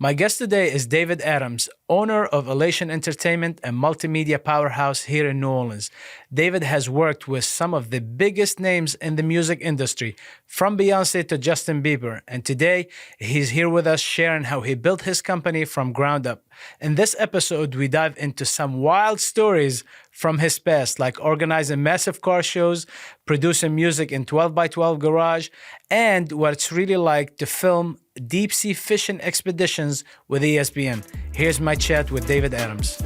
My guest today is David Adams, owner of Elation Entertainment, a multimedia powerhouse here in New Orleans. David has worked with some of the biggest names in the music industry, from Beyonce to Justin Bieber, and today he's here with us sharing how he built his company from ground up. In this episode, we dive into some wild stories from his past, like organizing massive car shows, producing music in 12 by 12 garage, and what it's really like to film deep sea fishing expeditions with ESPN. Here's my chat with David Adams.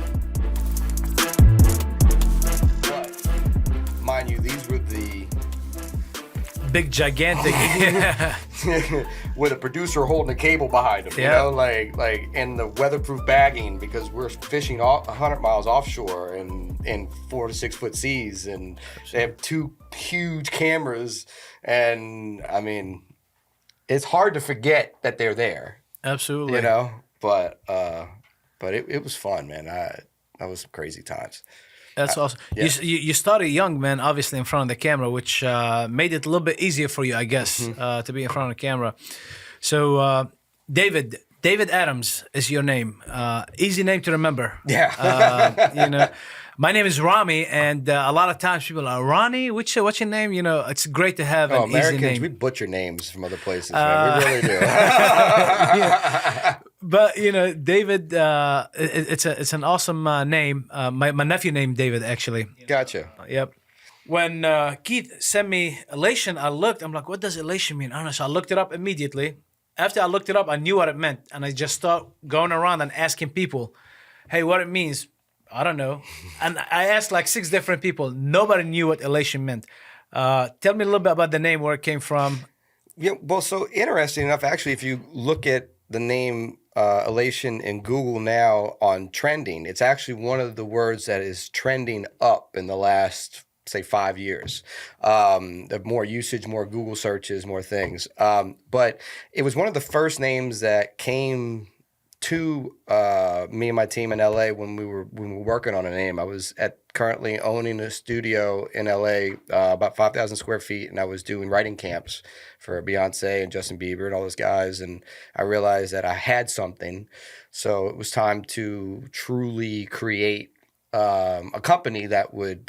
But, mind you, these were the Big, gigantic. with a producer holding a cable behind him, you know, like, and the weatherproof bagging, because we're fishing 100 miles offshore and in 4 to 6 foot seas, and they have 2 huge cameras, and I mean, it's hard to forget that they're there. Absolutely. You know, but it was fun, man. That was some crazy times. That's awesome. Yeah. You started young, man, obviously in front of the camera, which made it a little bit easier for you, I guess, to be in front of the camera. So, David Adams is your name. Easy name to remember. Yeah. You know, my name is Rami, and a lot of times people are, Ronnie, what's your name? You know, it's great to have an Americans, easy name. we butcher names from other places, man. We really do. Yeah. But, you know, David, it's an awesome name. My nephew named David, actually. Gotcha. Yep. When Keith sent me Elation, I'm like, what does Elation mean? I don't know. So I looked it up immediately. After I looked it up, I knew what it meant. And I just started going around and asking people, hey, what it means. I don't know. And I asked like 6 different people. Nobody knew what Elation meant. Tell me a little bit about the name, where it came from. Yeah, well, so interesting enough, actually, if you look at the name Elation in Google now on trending, it's actually one of the words that is trending up in the last, say, 5 years. More usage, more Google searches, more things. But it was one of the first names that came to me and my team in LA when we were working on a name. I was currently owning a studio in LA, about 5,000 square feet, and I was doing writing camps for Beyonce and Justin Bieber and all those guys. And I realized that I had something, so it was time to truly create a company that would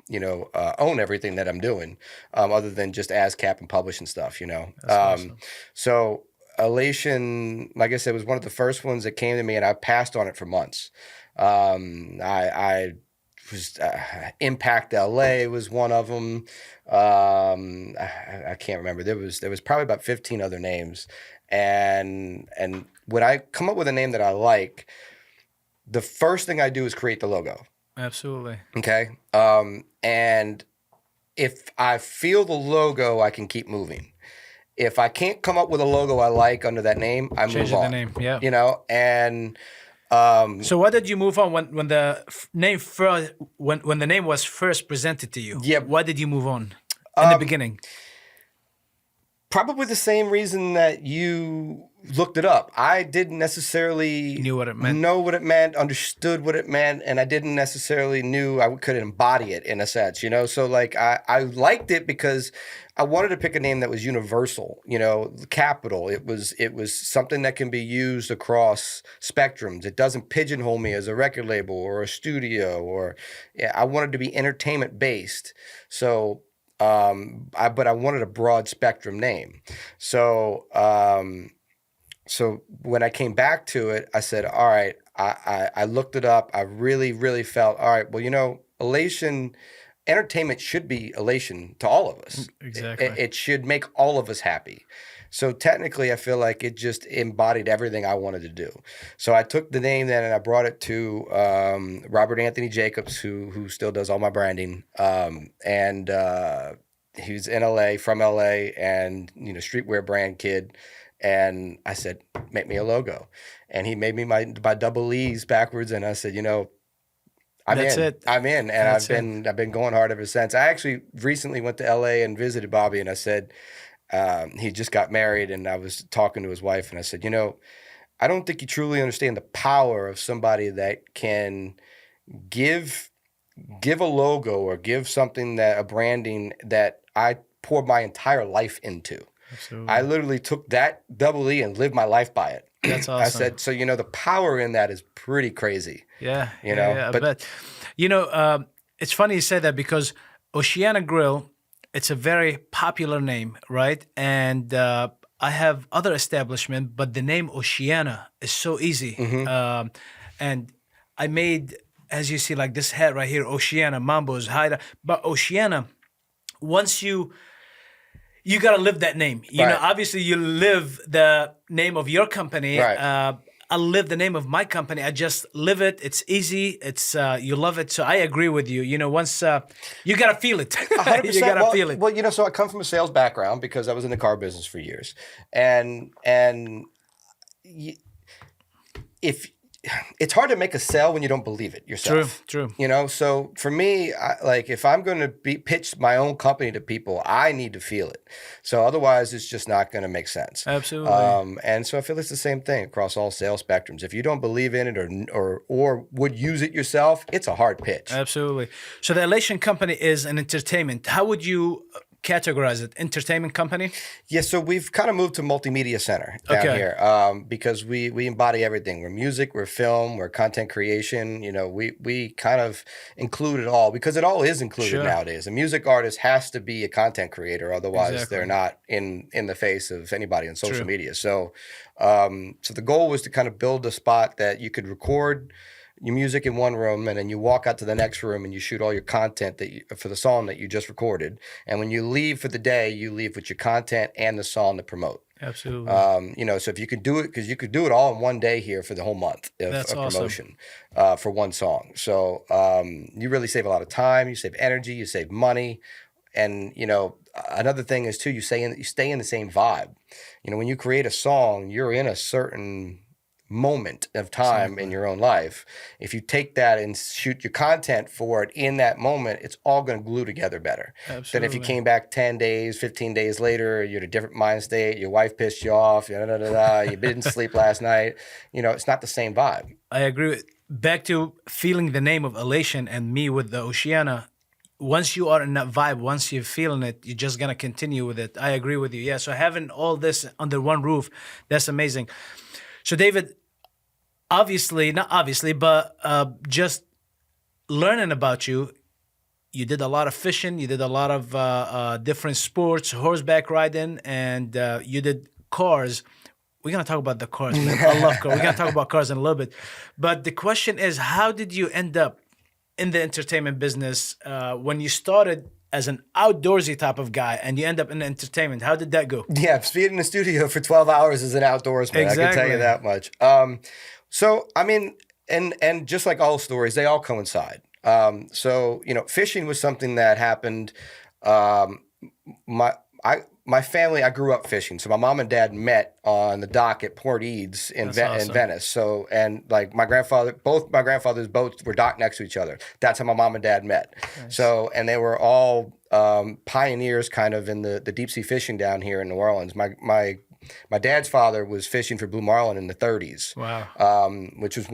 you know, own everything that I'm doing, other than just ASCAP and publishing stuff, you know. Awesome. So Elation, like I said, was one of the first ones that came to me, and I passed on it for months. I was Impact LA was one of them. I can't remember. There was probably about 15 other names, and when I come up with a name that I like, the first thing I do is create the logo. Absolutely. Okay. And if I feel the logo, I can keep moving. If I can't come up with a logo I like under that name, I move on. The name, yeah. You know, and so what did you move on when the name first when the name was first presented to you? Yeah. Why did you move on in the beginning? Probably the same reason that you looked it up. I didn't necessarily know what it meant, understood what it meant, and I didn't necessarily knew I could embody it in a sense, you know? So like I liked it because I wanted to pick a name that was universal, you know, capital. It was something that can be used across spectrums. It doesn't pigeonhole me as a record label or a studio, or I wanted to be entertainment based. So but I wanted a broad spectrum name. So so when I came back to it, I said, all right, I looked it up. I really, really felt, all right, well, you know, Elation Entertainment should be elation to all of us. Exactly. It should make all of us happy. So technically, I feel like it just embodied everything I wanted to do. So I took the name then and I brought it to Robert Anthony Jacobs, who still does all my branding. And he's in LA, from LA, and, you know, streetwear brand kid. And I said, make me a logo. And he made me my double E's backwards. And I said, you know, I'm in. And I've been going hard ever since. I actually recently went to LA and visited Bobby, and I said, he just got married, and I was talking to his wife, and I said, you know, I don't think you truly understand the power of somebody that can give a logo or give something, a branding that I poured my entire life into. Absolutely. I literally took that double E and lived my life by it. That's I awesome. said, so the power in that is pretty crazy. Yeah, You yeah, know, yeah. I but bet. It's funny you say that because Oceana Grill, it's a very popular name, right? And I have other establishment, but the name Oceana is so easy. mhm. And I made, as you see, like this hat right here, Oceana, Mambo's, Haida. But Oceana, once you gotta live that name. Right, Obviously you live the name of your company. right. I live the name of my company. I just live it. It's easy. It's you love it. So I agree with you. Once you gotta feel it. hundred You percent. gotta Well, feel it. so I come from a sales background because I was in the car business for years, and y- if it's hard to make a sale when you don't believe it True, yourself. true. So for me, like if I'm going to pitch my own company to people, I need to feel it. So otherwise, it's just not going to make sense. Absolutely. And so I feel it's the same thing across all sales spectrums. If you don't believe in it or would use it yourself, it's a hard pitch. Absolutely. So the Elation company is an entertainment. How would you categorize it? Entertainment company? Yeah, so we've kind of moved to multimedia center down Okay. here because we embody everything. We're music, we're film, we're content creation. We kind of include it all because it all is included Sure. nowadays. A music artist has to be a content creator, otherwise Exactly. they're not in the face of anybody on social True. media. So, so the goal was to kind of build a spot that you could record your music in one room, and then you walk out to the next room and you shoot all your content for the song that you just recorded. And when you leave for the day, you leave with your content and the song to promote. Absolutely. So if you could do it, because you could do it all in one day here for the whole month That's of awesome. promotion for one song. So you really save a lot of time, you save energy, you save money. And another thing is too, you stay in the same vibe. When you create a song, you're in a certain moment of time in your own life. If you take that and shoot your content for it in that moment, it's all going to glue together better than if you Absolutely. came back 10 days, 15 days later, you're in a different mind state, your wife pissed you off, you didn't sleep last night. It's not the same vibe. I agree. Back to feeling the name of Elation and me with the Oceana. Once you are in that vibe, once you're feeling it, you're just gonna continue with it. I agree with you. Yeah. So having all this under one roof, that's amazing. So David, not obviously, but just learning about you, you did a lot of fishing, you did a lot of different sports, horseback riding, and you did cars. We're gonna talk about the cars, man. I love cars. We're gonna talk about cars in a little bit. But the question is, how did you end up in the entertainment business when you started as an outdoorsy type of guy and you end up in entertainment? How did that go? Yeah, being in the studio for 12 hours is an outdoorsman. I can tell you Exactly. that much. So, I mean, and just like all stories, they all coincide. Fishing was something that happened. Um, my family, I grew up fishing. So my mom and dad met on the dock at Port Eads in That's in awesome. Venice. So, and like both my grandfather's boats were docked next to each other. That's how my mom and dad met. Nice. So, and they were all pioneers kind of in the deep sea fishing down here in New Orleans. My dad's father was fishing for blue marlin in the 30s. Wow. Which was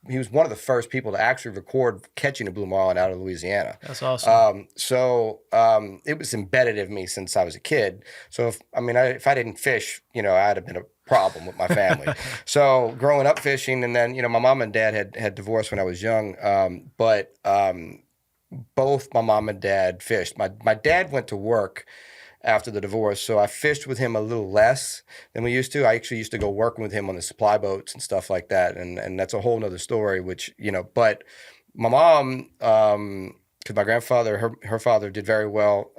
he was one of the first people to actually record catching a blue marlin out of Louisiana. That's awesome. It was embedded in me since I was a kid. So if I didn't fish, I'd have been a problem with my family. So growing up fishing, and then my mom and dad had divorced when I was young. But both my mom and dad fished. My dad went to work after the divorce, so I fished with him a little less than we used to. I actually used to go working with him on the supply boats and stuff like that, and that's a whole nother story. Which but my mom, because my grandfather, her father did very well,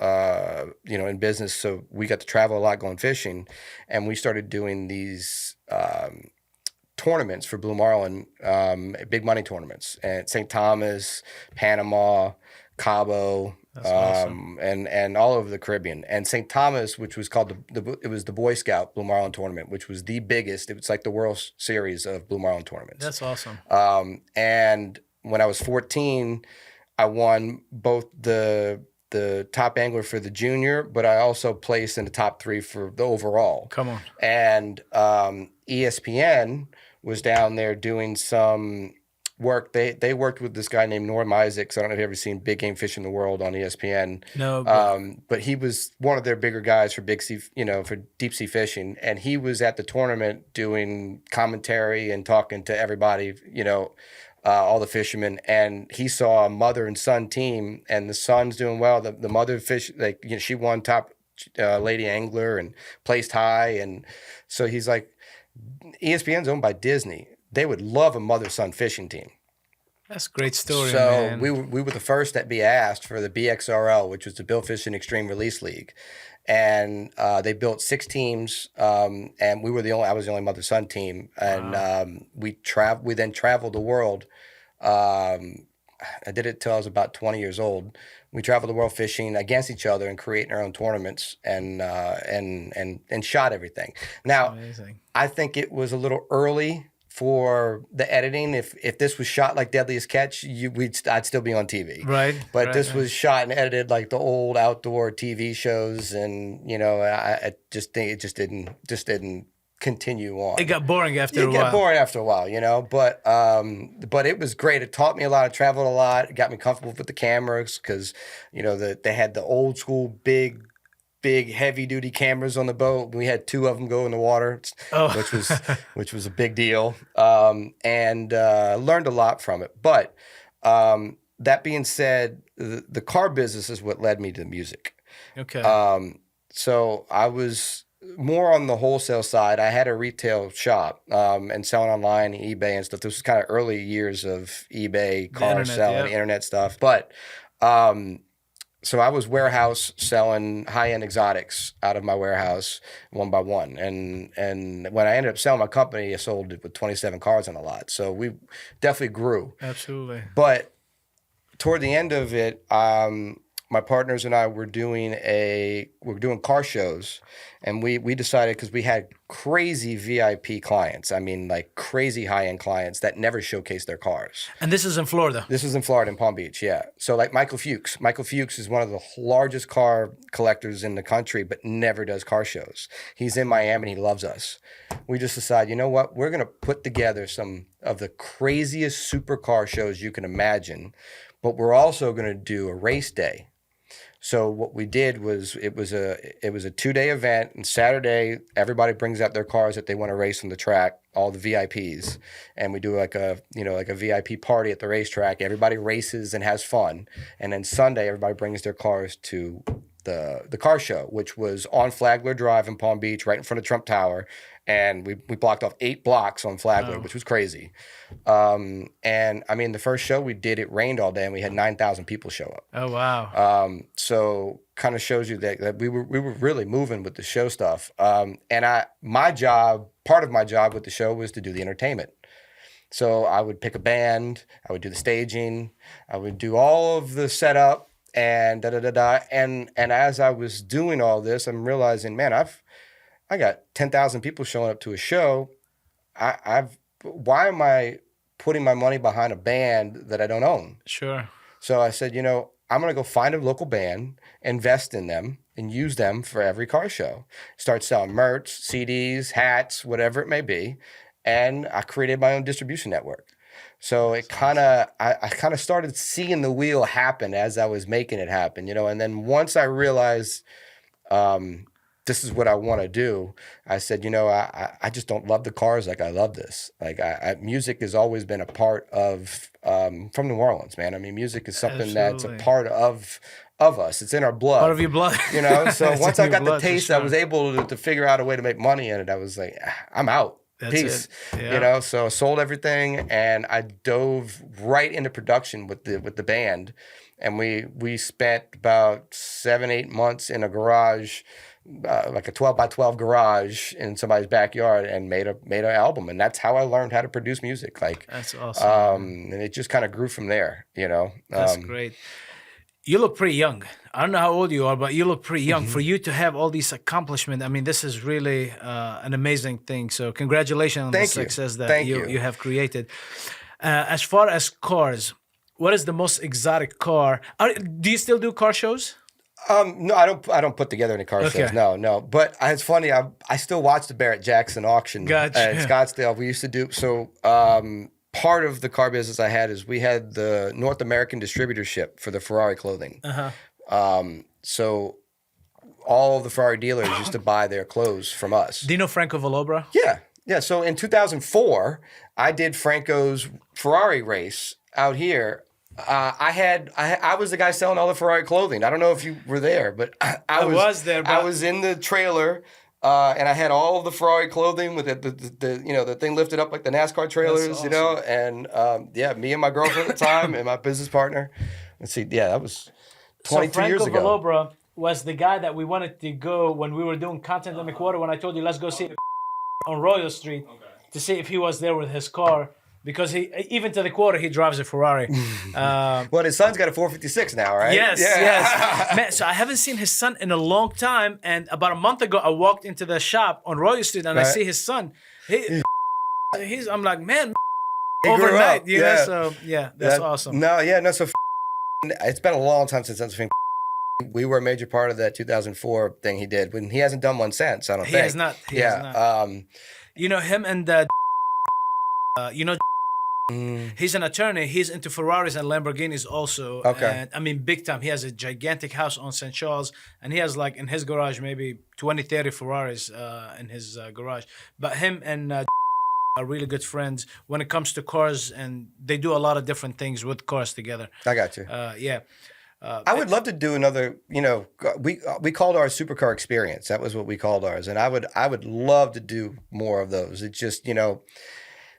in business, so we got to travel a lot going fishing, and we started doing these tournaments for blue marlin, big money tournaments at St. Thomas, Panama, Cabo. That's awesome. And all over the Caribbean. And St. Thomas, which was called it was the Boy Scout Blue Marlin Tournament, which was the biggest. It was like the World Series of Blue Marlin tournaments. That's awesome. And when I was 14, I won both the top angler for the junior, but I also placed in the top 3 for the overall. Come on. And ESPN was down there doing some worked. They worked with this guy named Norm Isaacs. I don't know if you've ever seen Big Game Fish in the World on ESPN. No, but But he was one of their bigger guys for big sea, for deep sea fishing, and he was at the tournament doing commentary and talking to everybody, all the fishermen, and he saw a mother and son team, and the son's doing well. The mother fish, she won top lady angler and placed high, and so he's like, ESPN's owned by Disney. They would love a mother-son fishing team. that's a great story, So man. we were the first that be asked for the BXRL, which was the Bill Fishing Extreme Release League, and they built 6 teams, and I was the only mother-son team, and we then traveled the world. I did it till I was about 20 years old. We traveled the world fishing against each other and creating our own tournaments, and shot everything. Now, Amazing. I think it was a little early for the editing. If this was shot like Deadliest Catch, I'd still be on TV. Right. But right, this right. was shot and edited like the old outdoor TV shows, and I just think it just didn't continue on. It got boring after a It while. got boring after a while, but it was great. It taught me a lot. I traveled a lot. It got me comfortable with the cameras because, they had the old school big heavy duty cameras on the boat. We had 2 of them go in the water, which was a big deal. And learned a lot from it. But that being said, the car business is what led me to music. Okay. So I was more on the wholesale side. I had a retail shop and selling online, eBay and stuff. This was kind of early years of eBay, car internet, selling, yeah. internet stuff. But so I was warehouse selling high-end exotics out of my warehouse one by one. And when I ended up selling my company, I sold it with 27 cars on a lot. So we definitely grew. Absolutely. But toward the end of it, my partners and I were doing car shows, and we decided, because we had crazy VIP clients. I mean, like crazy high-end clients that never showcased their cars. And this is in Florida. This was in Florida, in Palm Beach, yeah. So like Michael Fuchs. Michael Fuchs is one of the largest car collectors in the country, but never does car shows. He's in Miami and he loves us. We just decided, you know what? We're going to put together some of the craziest supercar shows you can imagine, but we're also going to do a race day. So what we did was it was a 2-day event, and Saturday everybody brings out their cars that they want to race on the track, all the VIPs, and we do like a VIP party at the racetrack. Everybody races and has fun, and then Sunday everybody brings their cars to the car show, which was on Flagler Drive in Palm Beach, right in front of Trump Tower. And we blocked off 8 blocks on Flagler, which was crazy. And I mean, the first show we did, it rained all day, and we had 9,000 people show up. Oh, wow. So kind of shows you that we were really moving with the show stuff. And part of my job with the show was to do the entertainment. So I would pick a band, I would do the staging, I would do all of the setup and And as I was doing all this, I'm realizing, man, I got 10,000 people showing up to a show. Why am I putting my money behind a band that I don't own? Sure. So I said, I'm going to go find a local band, invest in them, and use them for every car show. Start selling merch, CDs, hats, whatever it may be. And I created my own distribution network. So I kind of started seeing the wheel happen as I was making it happen, And then once I realized this is what I want to do, I said, I just don't love the cars like I love this. Like music has always been a part of from New Orleans, man. I mean, music is something that's a part of us. It's in our blood. Part of your blood. So once I got the taste, sure. I was able to figure out a way to make money in it. I was like, I'm out. That's Peace. it. Yeah. So I sold everything, and I dove right into production with the band, and we spent about 7-8 months in a garage, like a 12 by 12 garage in somebody's backyard, and made an album. And that's how I learned how to produce music. Like, that's awesome. And it just kind of grew from there. That's great. You look pretty young. I don't know how old you are, but you look pretty young. For you to have all these accomplishments, I mean, this is really an amazing thing. So congratulations on the success that you have created. As far as cars, what is the most exotic car? Do you still do car shows? No, I don't put together any car shows. No. But it's funny. I still watch the Barrett Jackson auction Gotcha. at Scottsdale. We used to do so. part of the car business I had is we had the North American distributorship for the Ferrari clothing. So all of the Ferrari dealers used to buy their clothes from us. Do you know Franco Valobra? Yeah. Yeah. So in 2004, I did Franco's Ferrari race out here. I was the guy selling all the Ferrari clothing. I don't know if you were there, but I was there. But I was in the trailer, and I had all of the Ferrari clothing with the thing lifted up like the NASCAR trailers, awesome. and me and my girlfriend at the time and my business partner. Let's see, that was 22 years ago. Franco Valobra was the guy that we wanted to go when we were doing content in the quarter. When I told you let's go see on Royal Street to see if he was there with his car. Because even to the quarter, he drives a Ferrari. Well, his son's got a 456 now, right? Yes. Man, so I haven't seen his son in a long time. And about a month ago, I walked into the shop on Royal Street and I see his son. I'm like, man, overnight. You know? So, that's awesome. So it's been a long time since I've seen. We were a major part of that 2004 thing he did. When he hasn't done one since, I don't think. He has not. He has not. You know, him and he's an attorney. He's into Ferraris and Lamborghinis also. Okay. And, I mean, big time. He has a gigantic house on St. Charles, and he has, like, in his garage, maybe 20, 30 Ferraris in his garage. But him and are really good friends when it comes to cars, and they do a lot of different things with cars together. I got you. I would love to do another, we called ours Supercar Experience. That was what we called ours. And I would love to do more of those. It's just,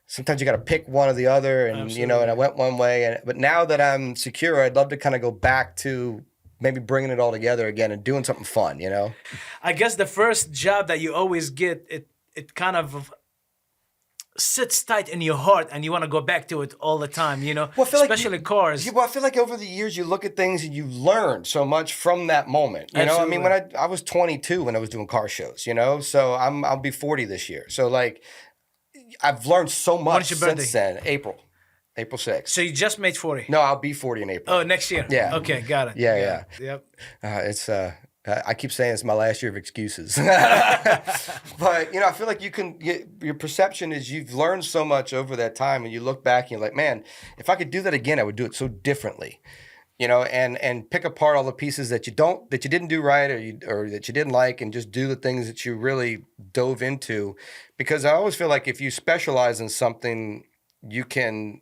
sometimes you got to pick one or the other, and and I went one way. But now that I'm secure, I'd love to kind of go back to maybe bringing it all together again and doing something fun. I guess the first job that you always get, it kind of sits tight in your heart, and you want to go back to it all the time. Well, especially cars. Well, I feel like over the years you look at things and you learn so much from that moment. I mean, when I was 22 when I was doing car shows. So I'll be 40 this year. So like, I've learned so much since then. April 6th. So you just made 40? No, I'll be 40 in April. Oh, next year? Yeah. Okay, got it. Yeah. Yep. It's I keep saying it's my last year of excuses. But, I feel like your perception is you've learned so much over that time, and you look back and you're like, man, if I could do that again, I would do it so differently. And pick apart all the pieces that you didn't do right or that you didn't like, and just do the things that you really dove into. Because I always feel like if you specialize in something, you can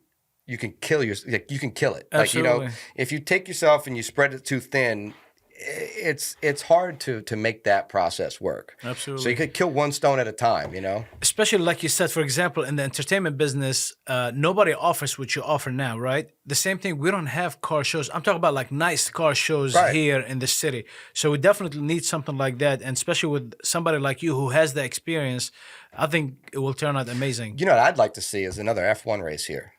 kill you can kill it. Absolutely. Like, if you take yourself and you spread it too thin, it's hard to make that process work. Absolutely. So you could kill one stone at a time, Especially like you said, for example, in the entertainment business, nobody offers what you offer now, right? The same thing, we don't have car shows. I'm talking about like nice car shows here in the city. So we definitely need something like that. And especially with somebody like you who has the experience, I think it will turn out amazing. What I'd like to see is another F1 race here.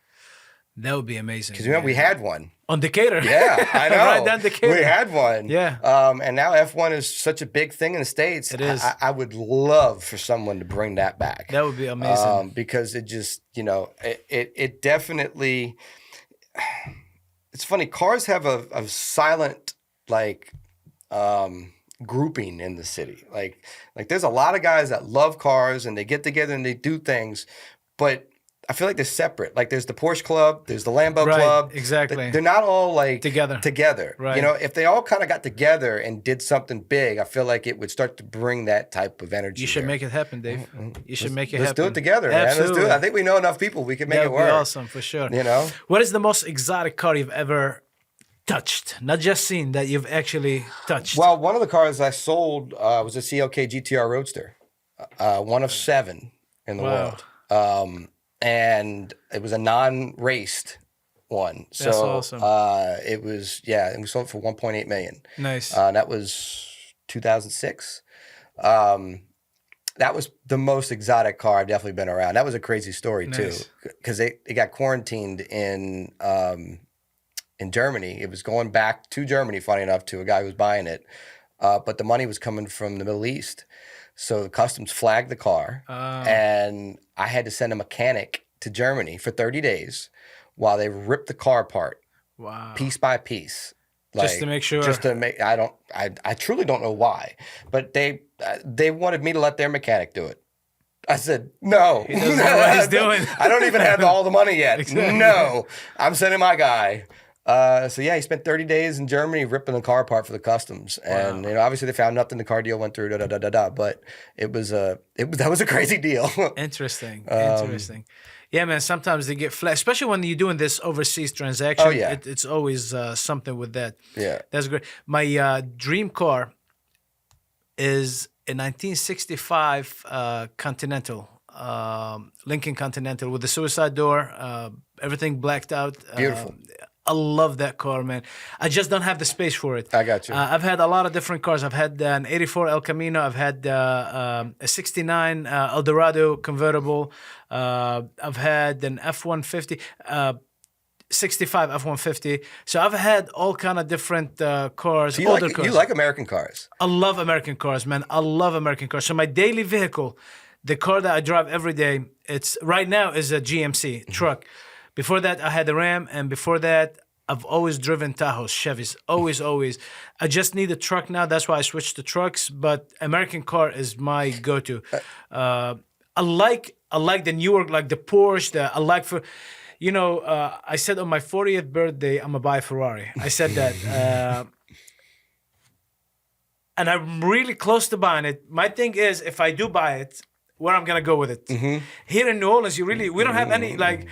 That would be amazing. Because we had one. On Decatur. Yeah, I know. Right down Decatur. We had one. Yeah. And now F1 is such a big thing in the States. It is. I would love for someone to bring that back. That would be amazing. Because it just, it definitely, it's funny. Cars have a silent, like, grouping in the city. Like there's a lot of guys that love cars and they get together and they do things, but I feel like they're separate. Like there's the Porsche Club, there's the Lambo Club. Exactly. They're not all like together. Right. If they all kind of got together and did something big, I feel like it would start to bring that type of energy. You should make it happen, Dave. You should make it happen. Let's do it together, man. Let's do it. I think we know enough people. We can make it work. That would be awesome, for sure. What is the most exotic car you've ever touched? Not just seen, that you've actually touched. Well, one of the cars I sold was a CLK GTR Roadster, one of 7 in the world. And it was a non-raced one. So, that's awesome. It was, and we sold it for $1.8 million. Nice. That was 2006. That was the most exotic car I've definitely been around. That was a crazy story too, because it got quarantined in Germany. It was going back to Germany, funny enough, to a guy who was buying it, but the money was coming from the Middle East. So customs flagged the car, and I had to send a mechanic to Germany for 30 days while they ripped the car apart, piece by piece, just to make sure. Just to make. I truly don't know why, but they wanted me to let their mechanic do it. I said, no. He doesn't know what he's doing. I don't even have all the money yet. Exactly. No, I'm sending my guy. So yeah, he spent 30 days in Germany ripping the car apart for the customs, and obviously they found nothing. The car deal went through, but that was a crazy deal. Interesting. Yeah, man. Sometimes they get flat, especially when you're doing this overseas transaction. Oh, yeah. It's always something with that. Yeah. That's great. My dream car is a 1965 Continental, Lincoln Continental with the suicide door, everything blacked out. Beautiful. I love that car, man. I just don't have the space for it. I got you. I've had a lot of different cars. I've had an 84 El Camino. I've had a 69 Eldorado convertible. I've had an F-150, 65 F-150. So I've had all kind of different cars, So older cars. you like American cars? I love American cars, man. I love American cars. So my daily vehicle, the car that I drive every day, it's right now is a GMC truck. Before that, I had a Ram, and before that, I've always driven Tahoes, Chevys, always. I just need a truck now. That's why I switched to trucks. But American car is my go-to. I like the newer, like the Porsche. I said on my 40th birthday, I'm gonna buy a Ferrari. I said that. And I'm really close to buying it. My thing is, if I do buy it, where I'm gonna go with it. Here in New Orleans, we don't have any, like,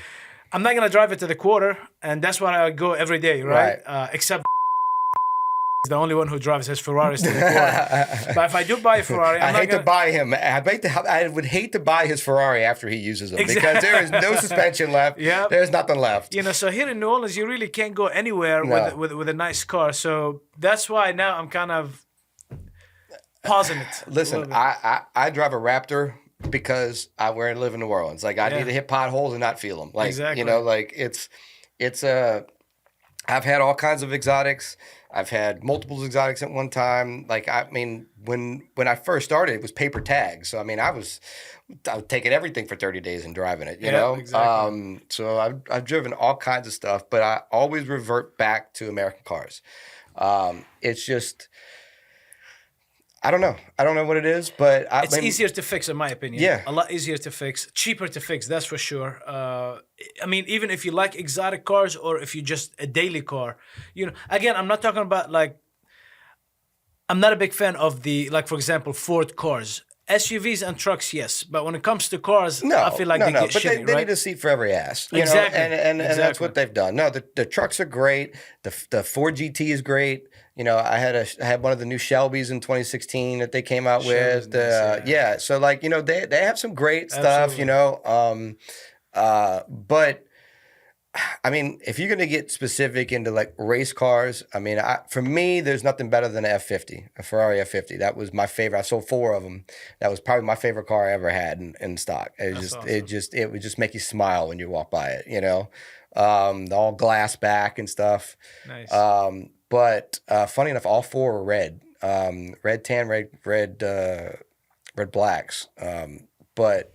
I'm not gonna drive it to the quarter, and that's why I go every day, right? Except is the only one who drives his Ferraris to the quarter. But if I do buy a Ferrari, I hate to buy him. I would hate to buy his Ferrari after he uses them because there is no suspension left. Yeah. There's nothing left. So here in New Orleans, you really can't go anywhere with a nice car. So that's why now I'm kind of pausing it. Listen, I drive a Raptor because I live in New Orleans. Like I need to hit potholes and not feel them. Like Exactly. like it's I've had all kinds of exotics. I've had multiple exotics at one time. Like I mean, when I first started, it was paper tags. So I mean, I was taking everything for 30 days and driving it. You know. Exactly. So I've driven all kinds of stuff, but I always revert back to American cars. It's just. I don't know what it is, but it's easier to fix, in my opinion. Yeah. A lot easier to fix, cheaper to fix, that's for sure. I mean, even if you like exotic cars or if you just a daily car, again, I'm not talking about I'm not a big fan of for example, Ford cars. SUVs and trucks, yes, but when it comes to cars, I feel like they get but shitty, they right? need a seat for every ass. Exactly. And that's what they've done. No, the trucks are great. The Ford GT is great. I had one of the new Shelbys in 2016 that they came out with. Nice, so they have some great stuff. Absolutely. But I mean, if you're gonna get specific into like race cars, I mean, for me, there's nothing better than an F50, a Ferrari F50. That was my favorite. I sold 4 of them. That was probably my favorite car I ever had in stock. Awesome. It would just make you smile when you walk by it. All glass back and stuff. Nice. But funny enough, all 4 were red, red tan, red blacks. But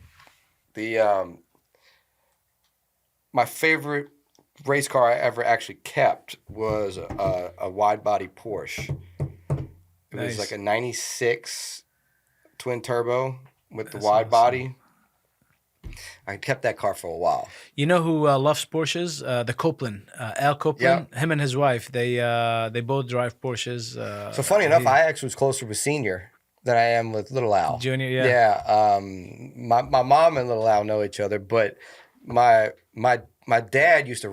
my favorite race car I ever actually kept was a wide body Porsche. It was like a 96 twin turbo with the wide body. I kept that car for a while. You know who loves Porsches? The Copeland, Al Copeland. Him and his wife, they both drive Porsches. So funny enough, I actually was closer with Senior than I am with Little Al. Junior, yeah. Yeah. My mom and Little Al know each other, but my dad used to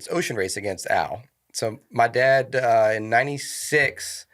ocean race against Al. So my dad in '96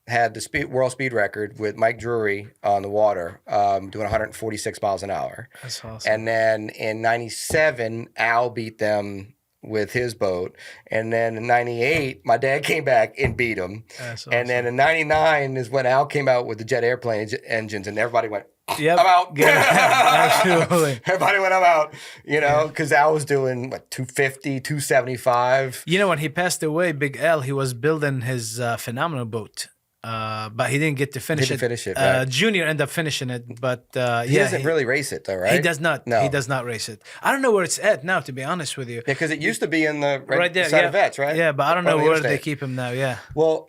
had the world speed record with Mike Drury on the water, doing 146 miles an hour. That's awesome. And then in '97, Al beat them with his boat. And then in '98, my dad came back and beat him. That's awesome. And then in '99 is when Al came out with the jet airplane engines, and everybody went, Yep. I'm out. Absolutely. Everybody went, I'm out, because Al was doing, 250, 275. When he passed away, Big Al, he was building his phenomenal boat. But he didn't get to finish it. Right. Junior ended up finishing it, but he doesn't really race it, though, right? He does not. No. He does not race it. I don't know where it's at now, to be honest with you. Yeah, because it used to be in the right there, side of Vets, right? Yeah, but I don't know where they keep him now. Yeah. Well,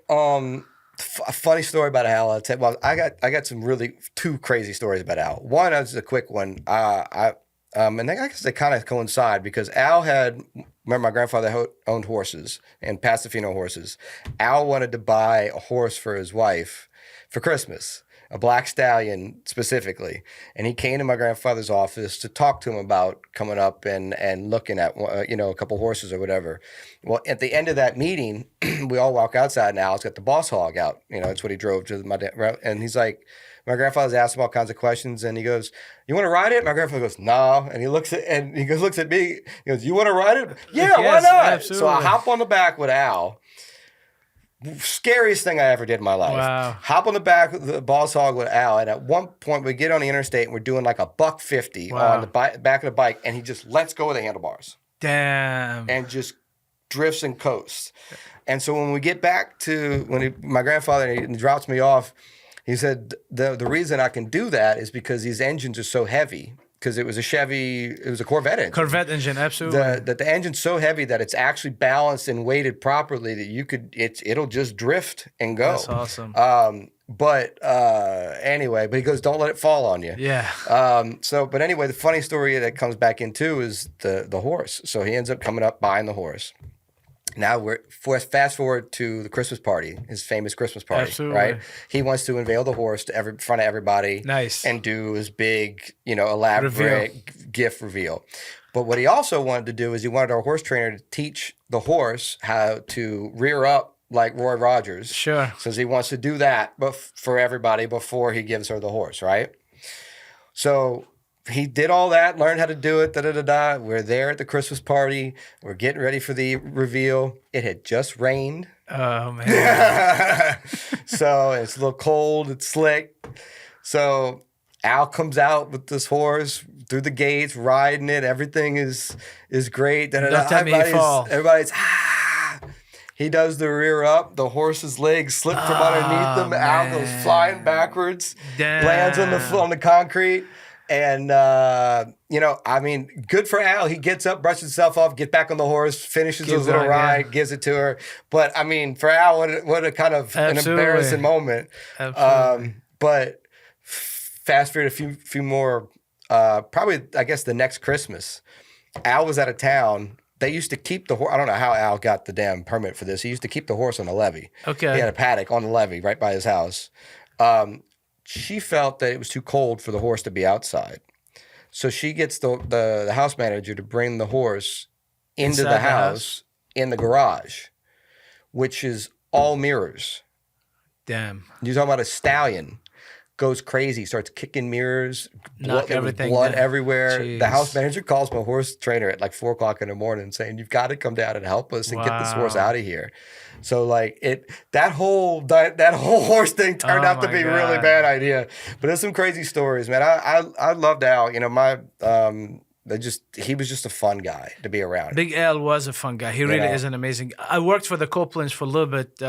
A funny story about Al. I'll tell, well, I got some really two crazy stories about Al. One is a quick one. And I guess they kind of coincide because Al remember my grandfather owned horses and Pastorfino horses. Al wanted to buy a horse for his wife for Christmas, a black stallion specifically. And he came to my grandfather's office to talk to him about coming up and looking at, a couple horses or whatever. Well, at the end of that meeting, we all walk outside and Al's got the boss hog out. That's what he drove to my dad. And he's like, my grandfather's asked him all kinds of questions, and he goes, "You want to ride it?" My grandfather goes, "No," and he looks at me. He goes, "You want to ride it?" "Yeah, why not?" Absolutely. So I hop on the back with Al. Scariest thing I ever did in my life. Wow. Hop on the back of the boss hog with Al, and at one point we get on the interstate and we're doing like a $150 on the back of the bike, and he just lets go of the handlebars. Damn. And just drifts and coasts. And so when we get back to my grandfather he drops me off. He said, the reason I can do that is because these engines are so heavy, because it was a Corvette engine. Corvette engine, absolutely. The engine's so heavy that it's actually balanced and weighted properly that it'll just drift and go. That's awesome. But he goes, don't let it fall on you. Yeah. But anyway, the funny story that comes back in too is the horse. So he ends up coming up buying the horse. Now we're fast forward to the Christmas party, his famous Christmas party, absolutely. Right? He wants to unveil the horse to front of everybody, nice, and do his big, elaborate gift reveal. But what he also wanted to do is he wanted our horse trainer to teach the horse how to rear up like Roy Rogers. Sure. Since he wants to do that, but for everybody before he gives her the horse, right? So he did all that, learned how to do it, da-da-da-da. We're there at the Christmas party. We're getting ready for the reveal. It had just rained. Oh, man. So it's a little cold. It's slick. So Al comes out with this horse through the gates, riding it. Everything is great. Don't tell me he fall. Everybody's, He does the rear up. The horse's legs slip from underneath him. Al goes flying backwards. Damn. Lands on the concrete. And, good for Al. He gets up, brushes himself off, get back on the horse, finishes his little ride, gives it to her. But, for Al, what a kind of an embarrassing moment. Absolutely. But fast forward a few more, probably, I guess, the next Christmas. Al was out of town. They used to keep the horse. I don't know how Al got the damn permit for this. He used to keep the horse on the levee. Okay. He had a paddock on the levee right by his house. She felt that it was too cold for the horse to be outside. So she gets the house manager to bring the horse into the house in the garage, which is all mirrors. Damn. You're talking about a stallion. Goes crazy, starts kicking mirrors, blood everywhere. Jeez. The house manager calls my horse trainer at like 4 o'clock in the morning saying, "You've got to come down and help us and get this horse out of here." So that whole horse thing turned out to be a really bad idea. But there's some crazy stories, man. I loved Al. He was just a fun guy to be around. Big Al was a fun guy. He really is an amazing. I worked for the Copelands for a little bit.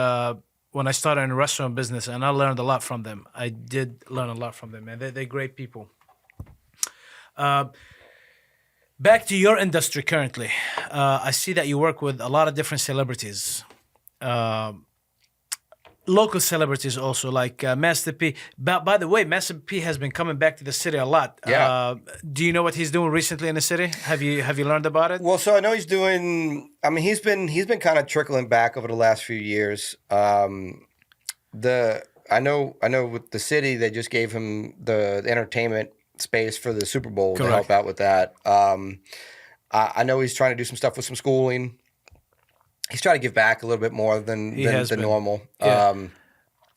When I started in the restaurant business, and I learned a lot from them. I did learn a lot from them, man. They're great people. Back to your industry currently. I see that you work with a lot of different celebrities. Local celebrities also, like Master P. By the way, Master P has been coming back to the city a lot. Yeah. Do you know what he's doing recently in the city? Have you learned about it? Well, so I know he's doing. He's been kind of trickling back over the last few years. I know with the city, they just gave him the entertainment space for the Super Bowl to help out with that. I know he's trying to do some stuff with some schooling. He's trying to give back a little bit more than normal. Yeah.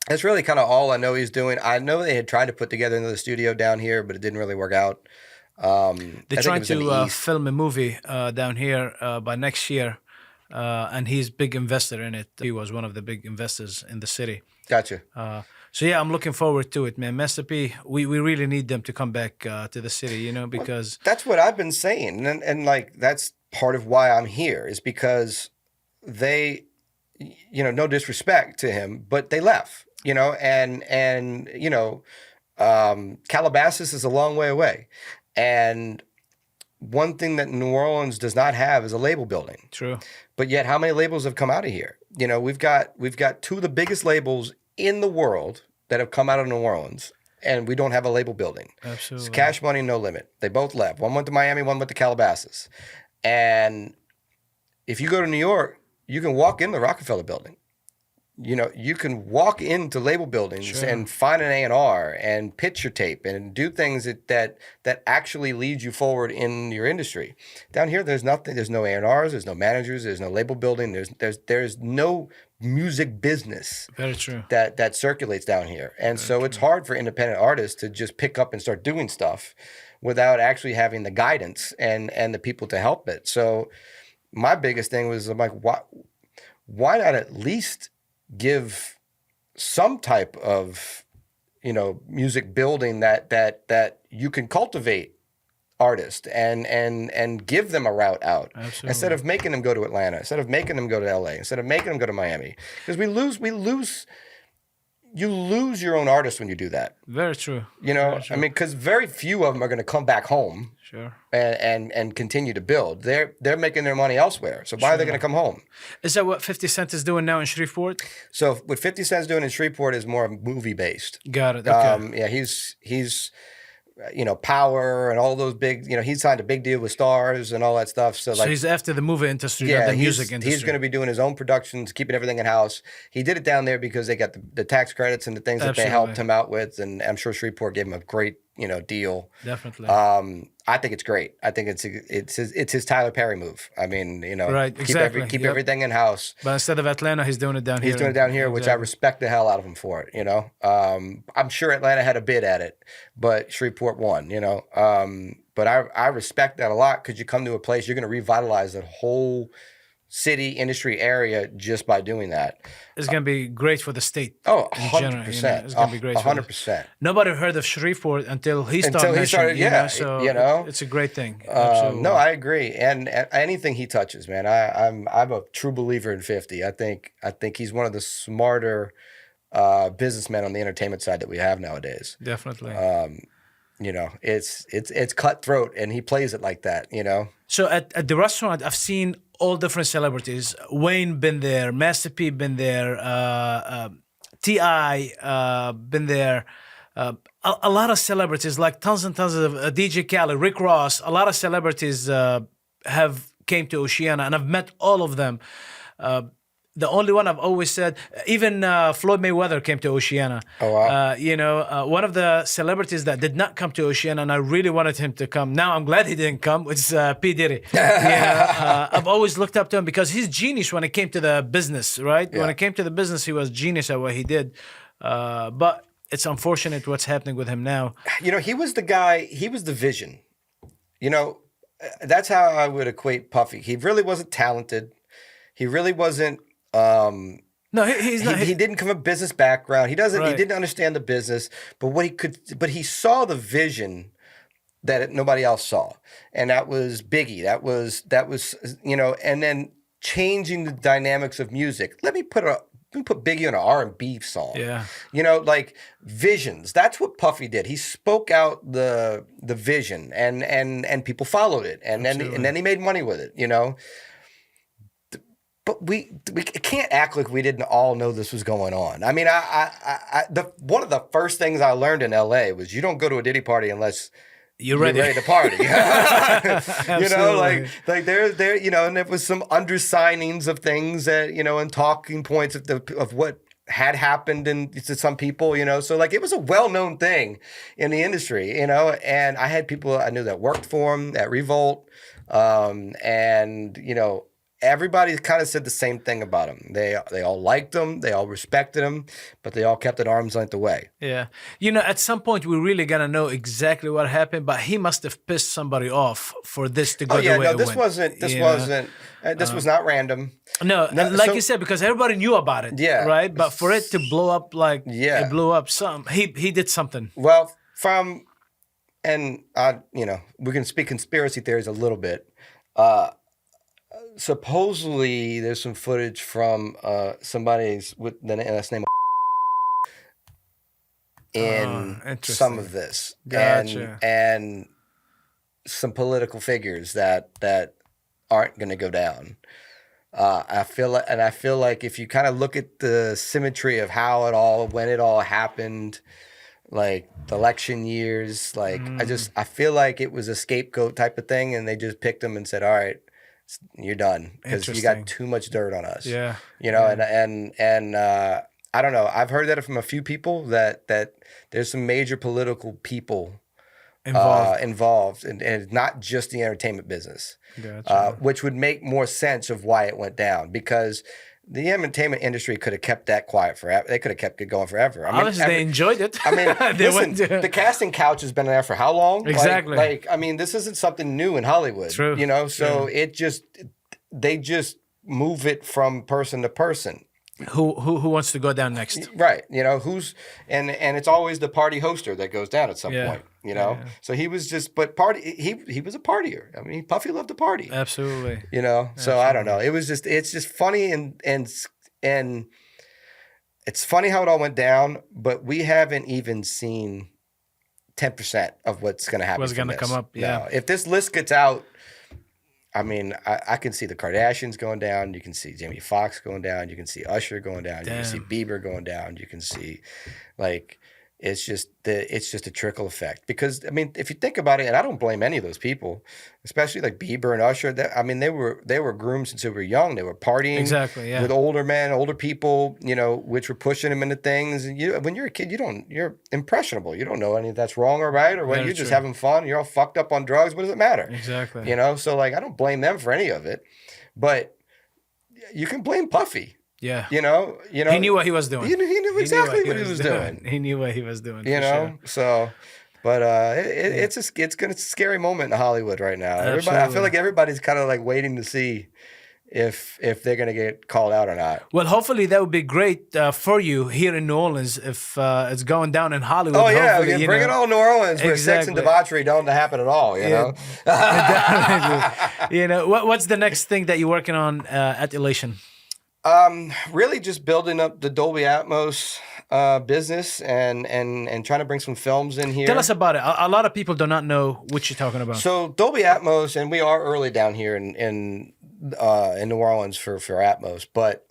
That's really kind of all I know he's doing. I know they had tried to put together another studio down here, but it didn't really work out. They're trying to film a movie down here by next year, and he's a big investor in it. He was one of the big investors in the city. Gotcha. So yeah, I'm looking forward to it, man. Master P, we really need them to come back to the city, because... That's what I've been saying, and that's part of why I'm here, is because they, no disrespect to him, but they left, Calabasas is a long way away. And one thing that New Orleans does not have is a label building. True. But yet how many labels have come out of here? We've got two of the biggest labels in the world that have come out of New Orleans, and we don't have a label building. Absolutely. It's Cash Money, No Limit. They both left. One went to Miami, one went to Calabasas. And if you go to New York, you can walk in the Rockefeller building. You know, you can walk into label buildings and find an A&R and pitch your tape and do things that actually lead you forward in your industry. Down here, there's nothing. There's no A&Rs. There's no managers. There's no label building. There's no music business. Very true. That circulates down here, and so it's hard for independent artists to just pick up and start doing stuff without actually having the guidance and the people to help it. So my biggest thing was, I'm like, why not at least give some type of, you know, music building that you can cultivate artists and give them a route out. Absolutely. Instead of making them go to Atlanta, instead of making them go to LA, instead of making them go to Miami. Because you lose your own artist when you do that. Very true. You know, Very true. I mean, because very few of them are going to come back home Sure. and continue to build. They're making their money elsewhere. So why are they going to come home? Is that what 50 Cent is doing now in Shreveport? So what 50 Cent's doing in Shreveport is more movie based. Got it. Okay. Yeah, he's you know, Power and all those big, you know, he signed a big deal with Stars and all that stuff. So like, he's after the movie industry, yeah, not the music industry. he's going to be doing his own productions, keeping everything in house. He did it down there because they got the tax credits and the things that they helped him out with, and I'm sure Shreveport gave him a great, you know, deal. Definitely. I think it's great. I think it's his Tyler Perry move. I mean, you know, Right, exactly. keep everything in house. But instead of Atlanta, he's doing it down here. He's doing it down here, which I respect the hell out of him for it. You know, I'm sure Atlanta had a bid at it, but Shreveport won. You know, but I respect that a lot, because you come to a place, you're going to revitalize that whole city industry area just by doing that. It's going to be great for the state. Oh, in general, 100%. you know? It's going to be great. 100%. Nobody heard of Shreveport until he started. Yeah, so you know, it's a great thing. Absolutely. No, I agree. And anything he touches, man, I'm a true believer in 50. I think he's one of the smarter businessmen on the entertainment side that we have nowadays. Definitely. You know, it's cutthroat, and he plays it like that. You know. So at the restaurant, I've seen all different celebrities. Wayne been there, Master P been there, T.I. Been there. A lot of celebrities, like tons and tons of DJ Khaled, Rick Ross. A lot of celebrities have came to Oceana, and I've met all of them. The only one I've always said, even Floyd Mayweather came to Oceana. Oh, wow. You know, one of the celebrities that did not come to Oceana, and I really wanted him to come. Now I'm glad he didn't come. It's P Diddy. I've always looked up to him because he's genius when it came to the business, right? Yeah. When it came to the business, he was genius at what he did. But it's unfortunate what's happening with him now. You know, he was the guy. He was the vision. You know, that's how I would equate Puffy. He really wasn't talented. He really wasn't. No, he's not. He didn't come from a business background. He doesn't. Right. He didn't understand the business. But he saw the vision that nobody else saw, and that was Biggie. That was you know. And then changing the dynamics of music. Let me put Biggie on an R&B song. Yeah. You know, like visions. That's what Puffy did. He spoke out the vision, and people followed it, and then he made money with it. You know. But we can't act like we didn't all know this was going on. I mean, one of the first things I learned in LA was you don't go to a Diddy party unless you're ready to party. You know, like there, you know, and there was some undersignings of things that, you know, and talking points of what had happened to some people, you know. So like it was a well-known thing in the industry, you know, and I had people I knew that worked for him at Revolt, and you know. Everybody kind of said the same thing about him. They all liked him, they all respected him, but they all kept at arm's length away. Yeah. You know, at some point, we're really going to know exactly what happened, but he must have pissed somebody off for this to go the way it went. This was not random. No, like you said, because everybody knew about it, right? But for it to blow up like it blew up, he did something. Well, you know, we can speak conspiracy theories a little bit. Supposedly, there's some footage from somebody's with the last name in some of this, and some political figures that aren't going to go down. I feel like if you kind of look at the symmetry of when it all happened, like the election years, like I feel like it was a scapegoat type of thing, and they just picked him and said, "All right, you're done because you got too much dirt on us." Yeah. You know, and I don't know. I've heard that from a few people that there's some major political people involved, and it's not just the entertainment business, Gotcha. which would make more sense of why it went down, because the entertainment industry could have kept that quiet forever. They could have kept it going forever. I mean, Obviously, they enjoyed it. I mean, They listen, the casting couch has been there for how long? Exactly. I mean, this isn't something new in Hollywood. True. You know, so they just move it from person to person. Who wants to go down next? Right. You know, and it's always the party hoster that goes down at some point, you know? Yeah. So he was he was a partier. I mean, Puffy loved to party. Absolutely. You know? So I don't know. It's just funny and it's funny how it all went down, but we haven't even seen 10% of what's going to happen. What's going to come up, yeah. No. If this list gets out, I mean, I can see the Kardashians going down. You can see Jamie Foxx going down. You can see Usher going down. Damn. You can see Bieber going down. You can see, like, it's just a trickle effect. Because I mean, if you think about it, and I don't blame any of those people, especially like Bieber and Usher. I mean, they were groomed since they were young. They were partying with older men, older people, you know, which were pushing them into things. And when you're a kid, you're impressionable. You don't know any of that's wrong or right or what. You're just having fun. You're all fucked up on drugs. What does it matter? Exactly. You know, so like I don't blame them for any of it, but you can blame Puffy. Yeah. You know. He knew what he was doing. He knew exactly what he was doing. He knew what he was doing. You know. Sure. So, but it's a scary moment in Hollywood right now. I feel like everybody's kind of like waiting to see if they're gonna get called out or not. Well, hopefully that would be great for you here in New Orleans if it's going down in Hollywood. Oh yeah, bring it on New Orleans where sex and debauchery don't happen at all. You know. You know what's the next thing that you're working on at Elation? Really just building up the Dolby Atmos business and trying to bring some films in here. Tell us about it. A lot of people do not know what you're talking about. So Dolby Atmos, and we are early down here in New Orleans for Atmos, but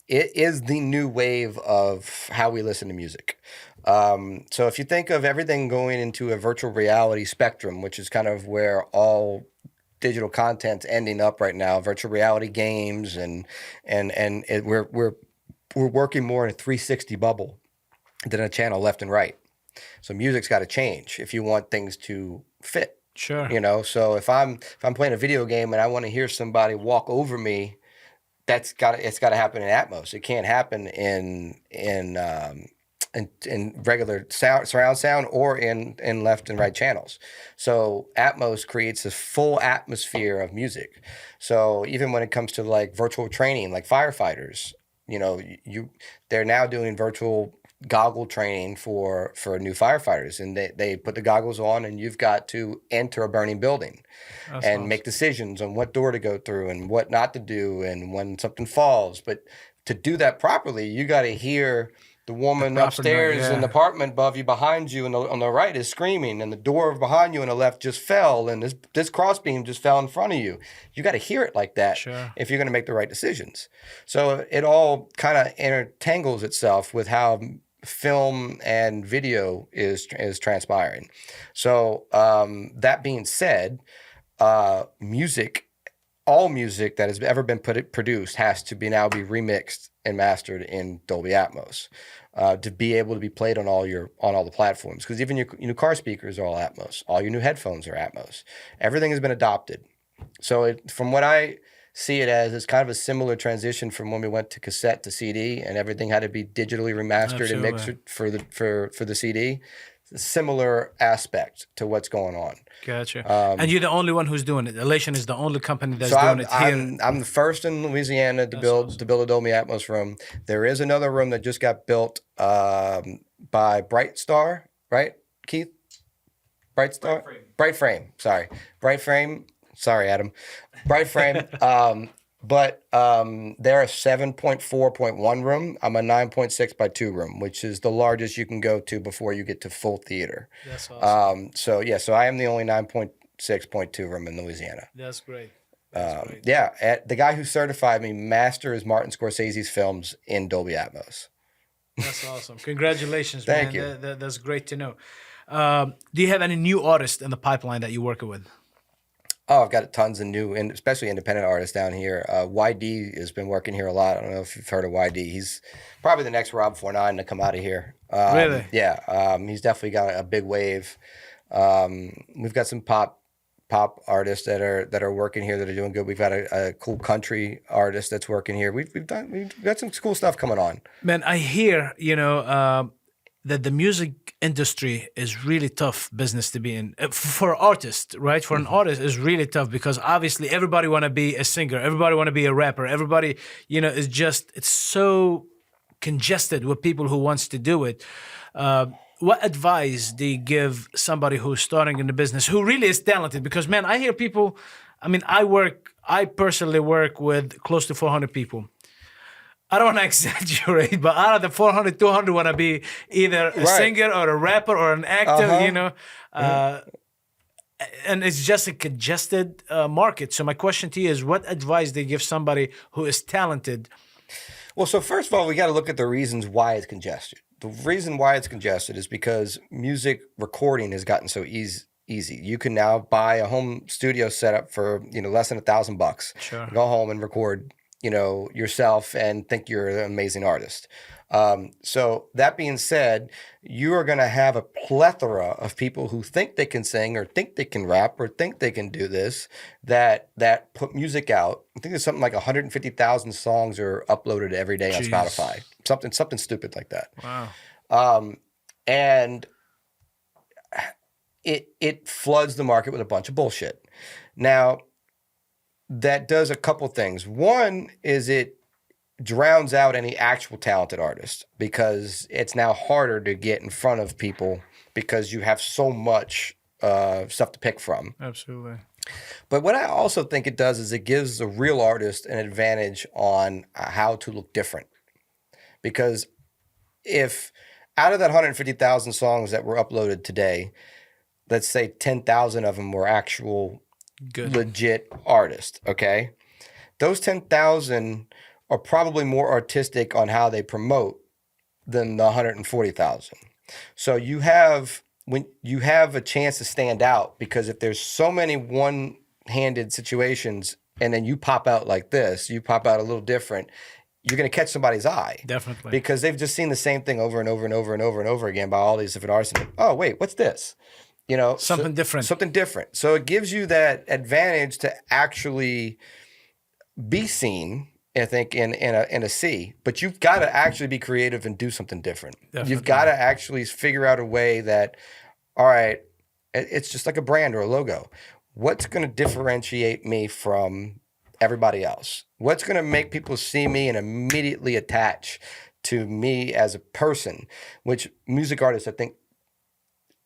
it is the new wave of how we listen to music. So if you think of everything going into a virtual reality spectrum, which is kind of where all digital content's ending up right now, virtual reality games, and we're working more in a 360 bubble than a channel left and right. So music's got to change if you want things to fit. Sure. You know, so if I'm playing a video game and I want to hear somebody walk over me, it's got to happen in Atmos. It can't happen in regular surround sound or in left and right channels. So Atmos creates this full atmosphere of music. So even when it comes to like virtual training, like firefighters, you know, they're now doing virtual goggle training for new firefighters, and they put the goggles on and you've got to enter a burning building. That's and awesome. Make decisions on what door to go through and what not to do and when something falls. But to do that properly, you got to hear the woman upstairs in the apartment above you, behind you, and on the right is screaming, and the door behind you on the left just fell, and this crossbeam just fell in front of you. You got to hear it like that if you're going to make the right decisions. So it all kind of intertangles itself with how film and video is transpiring. So that being said, music, all music that has ever been produced has to now be remixed and mastered in Dolby Atmos to be able to be played on all the platforms. Because even your new car speakers are all Atmos. All your new headphones are Atmos. Everything has been adopted. So from what I see it as, it's kind of a similar transition from when we went to cassette to CD, and everything had to be digitally remastered and mixed for the CD. Similar aspect to what's going on. Gotcha. And you're the only one who's doing it. Elation is the only company that's doing it here. I'm the first in Louisiana to build a Dolby Atmos room. There is another room that just got built by Bright Star, right, Keith? Bright Star? Bright Frame. Sorry. Bright Frame. Sorry, Adam. Bright Frame. But they're a 7.4.1 room. I'm a 9.6 by 2 room, which is the largest you can go to before you get to full theater. That's awesome. So I am the only 9.6.2 room in Louisiana. That's great. great. Yeah, the guy who certified me masters Martin Scorsese's films in Dolby Atmos. That's awesome. Congratulations, Thank man. you. That's great to know. Do you have any new artists in the pipeline that you're working with? Oh, I've got tons of new, and especially independent artists down here. YD has been working here a lot. I don't know if you've heard of YD. He's probably the next Rob 49 to come out of here. Really? Yeah, he's definitely got a big wave. We've got some pop artists that are working here that are doing good. We've got a cool country artist that's working here. We've got some cool stuff coming on. Man, I hear, that the music industry is really tough business to be in. For an artist, right? For an artist is really tough because obviously everybody want to be a singer, everybody want to be a rapper, everybody, is just, it's so congested with people who wants to do it. What advice do you give somebody who's starting in the business who really is talented? Because man, I hear people, I personally work with close to 400 people. I don't want to exaggerate, but out of the 400, 200 want to be either a singer or a rapper or an actor, and it's just a congested market. So my question to you is, what advice do you give somebody who is talented? Well, so first of all, we got to look at the reasons why it's congested. The reason why it's congested is because music recording has gotten so easy. You can now buy a home studio setup for less than $1,000. Sure. Go home and record yourself and think you're an amazing artist. So that being said, you are going to have a plethora of people who think they can sing or think they can rap or think they can do this, that put music out. I think there's something like 150,000 songs are uploaded every day on Spotify. Something stupid like that. Wow. And it floods the market with a bunch of bullshit. Now, that does a couple things. One is it drowns out any actual talented artist because it's now harder to get in front of people because you have so much stuff to pick from. Absolutely. But what I also think it does is it gives the real artist an advantage on how to look different. Because if out of that 150,000 songs that were uploaded today, let's say 10,000 of them were actual legit artists, okay? Those 10,000 are probably more artistic on how they promote than the 140,000. So when you have a chance to stand out, because if there's so many one-handed situations and then you pop out like this, you pop out a little different, you're going to catch somebody's eye. Definitely. Because they've just seen the same thing over and over and over and over and over again by all these different artists. And, oh, wait, what's this? Something different. Something different. So it gives you that advantage to actually be seen, I think, in a sea. But you've got to actually be creative and do something different. Definitely. You've got to actually figure out a way that, all right, it's just like a brand or a logo. What's going to differentiate me from everybody else? What's going to make people see me and immediately attach to me as a person, which music artists, I think,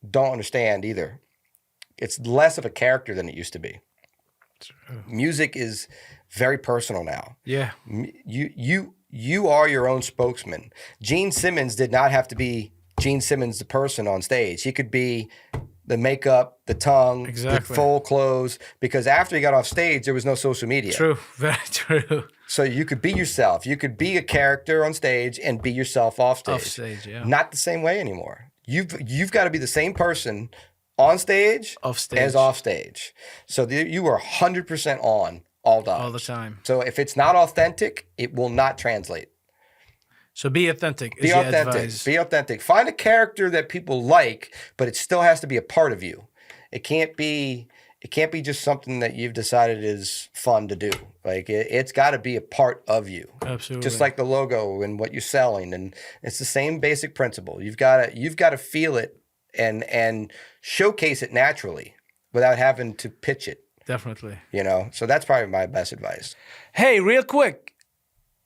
don't understand either. It's less of a character than it used to be. True. Music is very personal now. Yeah. You are your own spokesman. Gene Simmons did not have to be Gene Simmons the person on stage. He could be the makeup, the tongue, the full clothes, because after he got off stage, there was no social media. True. Very true. So you could be yourself. You could be a character on stage and be yourself off stage. Off stage, yeah. Not the same way anymore. You've got to be the same person on stage, as off stage. So you are 100% on all the time. So if it's not authentic, it will not translate. So be authentic. Be authentic. Be authentic. Find a character that people like, but it still has to be a part of you. It can't be just something that you've decided is fun to do. Like it's got to be a part of you. Absolutely. Just like the logo and what you're selling, and it's the same basic principle. You've got to feel it and showcase it naturally without having to pitch it. Definitely. So that's probably my best advice. Hey, real quick.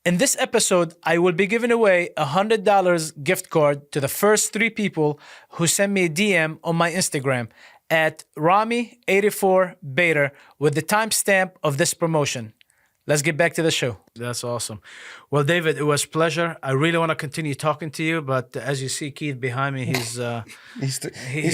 In this episode, I will be giving away a $100 gift card to the first 3 people who send me a DM on my Instagram at Rami84Bader with the timestamp of this promotion. let's get back to the show. That's awesome. Well, David, it was a pleasure. I really want to continue talking to you, but as you see Keith behind me, he's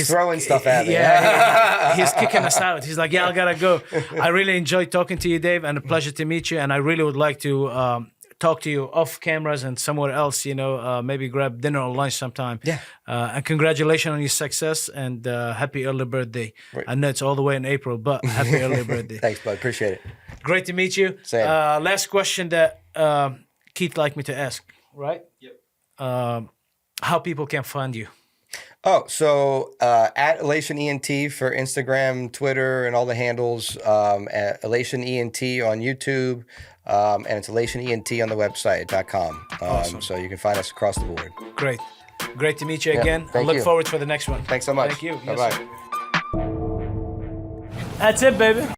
throwing stuff at me. Yeah, he's kicking us out. He's like, yeah, I gotta go. I really enjoyed talking to you, Dave, and a pleasure to meet you. And I really would like to talk to you off cameras and somewhere else, maybe grab dinner or lunch sometime. Yeah. And congratulations on your success, and happy early birthday. Right. I know it's all the way in April, but happy early birthday. Thanks, bud. Appreciate it. Great to meet you. Same. Last question that Keith liked me to ask, right? Yep. How people can find you. Oh, so at Elation ENT for Instagram, Twitter, and all the handles. At Elation ENT on YouTube, and it's ElationENT on the website.com. Awesome. So you can find us across the board. Great. Great to meet you again. I thank look you. forward for the next one. Thanks so much. Thank you. Bye-bye. Yes, sir. That's it, baby.